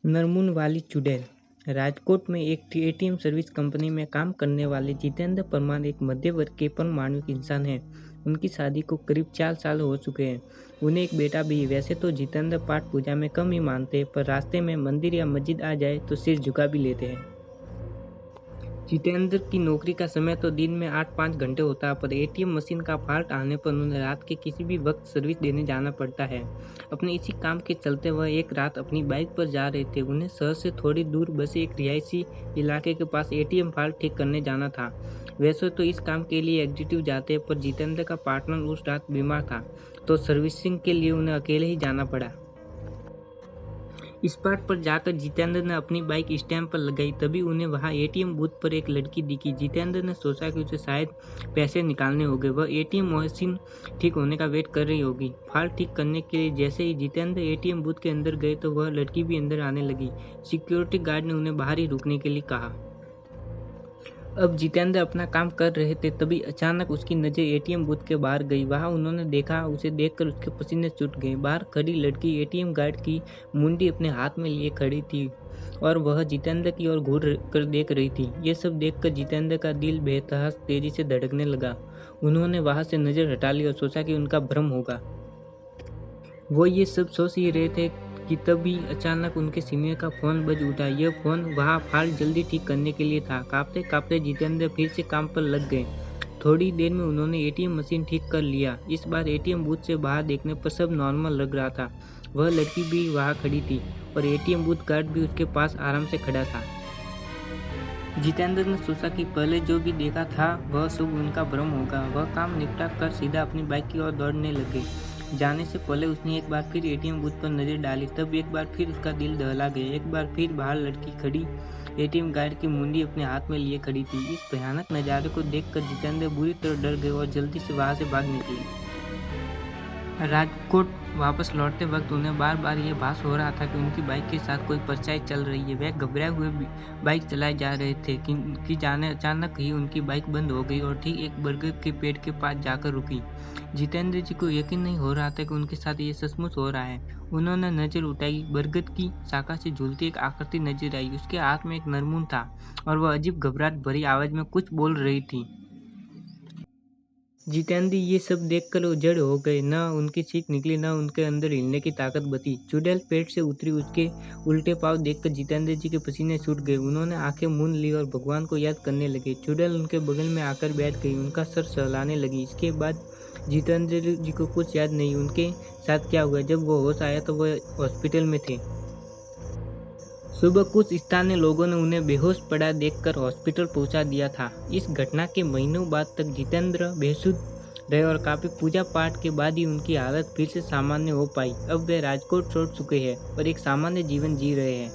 नरमुन वाली चुड़ैल। राजकोट में एक एटीएम सर्विस कंपनी में काम करने वाले जितेंद्र परमार एक मध्य वर्ग के परमाणु इंसान हैं। उनकी शादी को करीब 4 साल हो चुके हैं। उन्हें एक बेटा भी है। वैसे तो जितेंद्र पाठ पूजा में कम ही मानते हैं, पर रास्ते में मंदिर या मस्जिद आ जाए तो सिर झुका भी लेते हैं। जितेंद्र की नौकरी का समय तो दिन में 8-5 घंटे होता है, पर एटीएम मशीन का फॉल्ट आने पर उन्हें रात के किसी भी वक्त सर्विस देने जाना पड़ता है। अपने इसी काम के चलते वह एक रात अपनी बाइक पर जा रहे थे। उन्हें शहर से थोड़ी दूर बसे एक रिहायशी इलाके के पास एटीएम फॉल्ट ठीक करने जाना था। वैसे तो इस काम के लिए एग्जीक्यूटिव जाते हैं, पर जितेंद्र का पार्टनर उस रात बीमार था, तो सर्विसिंग के लिए उन्हें अकेले ही जाना पड़ा। स्पॉट पर जाकर जितेंद्र ने अपनी बाइक स्टैंड पर लगाई। तभी उन्हें वहां एटीएम बूथ पर एक लड़की दिखी। जितेंद्र ने सोचा कि उसे शायद पैसे निकालने होंगे। वह एटीएम मशीन ठीक होने का वेट कर रही होगी। फॉल्ट ठीक करने के लिए जैसे ही जितेंद्र एटीएम बूथ के अंदर गए तो वह लड़की भी अंदर आने लगी। सिक्योरिटी गार्ड ने उन्हें बाहर ही रुकने के लिए कहा। अब जितेंद्र अपना काम कर रहे थे, तभी अचानक उसकी नज़र एटीएम बूथ के बाहर गई। वहां उन्होंने देखा, उसे देखकर उसके पसीने छूट गए। बाहर खड़ी लड़की एटीएम गार्ड की मुंडी अपने हाथ में लिए खड़ी थी और वह जितेंद्र की ओर घूर कर देख रही थी। ये सब देखकर जितेंद्र का दिल बेतहास तेजी से धड़कने लगा। उन्होंने वहां से नज़र हटा ली और सोचा कि उनका भ्रम होगा। वो ये सब सोच ही रहे थे कि तभी अचानक उनके सीनियर का फोन बज उठा। यह फोन वहाँ फॉल्ट जल्दी ठीक करने के लिए था। कांपते कांपते जितेंद्र फिर से काम पर लग गए। थोड़ी देर में उन्होंने एटीएम मशीन ठीक कर लिया। इस बार एटीएम बूथ से बाहर देखने पर सब नॉर्मल लग रहा था। वह लड़की भी वहाँ खड़ी थी और एटीएम बूथ गार्ड भी उसके पास आराम से खड़ा था। जितेंद्र ने सोचा कि पहले जो भी देखा था वह सब उनका भ्रम होगा। वह काम निपटा कर सीधा अपनी बाइक की ओर दौड़ने लगे। जाने से पहले उसने एक बार फिर एटीएम बूथ पर नजर डाली। तब एक बार फिर उसका दिल दहला गया। एक बार फिर बाहर लड़की खड़ी एटीएम गार्ड की मुंडी अपने हाथ में लिए खड़ी थी। इस भयानक नज़ारे को देखकर जितेंद्र बुरी तरह डर गए और जल्दी से वहां से भाग निकले। राजकोट वापस लौटते वक्त उन्हें बार बार ये भास हो रहा था कि उनकी बाइक के साथ कोई परछाई चल रही है। वह घबराए हुए बाइक चलाए जा रहे थे कि जाने अचानक ही उनकी बाइक बंद हो गई और ठीक एक बरगद के पेड़ के पास जाकर रुकी। जितेंद्र जी को यकीन नहीं हो रहा था कि उनके साथ ये सचमुच हो रहा है। उन्होंने नजर उठाई। बरगद की शाखा से झूलती एक आकृति नजर आई। उसके हाथ में एक नरमुन था और वह अजीब घबराहट भरी आवाज में कुछ बोल रही थी। जितेंद्र ये सब देखकर वो जड़ हो गए। न उनकी चीख निकली, न उनके अंदर हिलने की ताकत बची। चुड़ैल पेट से उतरी। उसके उल्टे पांव देखकर जितेंद्र जी के पसीने छूट गए। उन्होंने आंखें मूंद ली और भगवान को याद करने लगे। चुड़ैल उनके बगल में आकर बैठ गई, उनका सर सहलाने लगी। इसके बाद जितेंद्र जी को कुछ याद नहीं उनके साथ क्या हुआ। जब वो होश आया तो वह हॉस्पिटल में थे। सुबह कुछ स्थानीय लोगों ने उन्हें बेहोश पड़ा देखकर हॉस्पिटल पहुंचा दिया था। इस घटना के महीनों बाद तक जितेंद्र बेसुध रहे और काफी पूजा पाठ के बाद ही उनकी हालत फिर से सामान्य हो पाई। अब वे राजकोट छोड़ चुके हैं और एक सामान्य जीवन जी रहे हैं।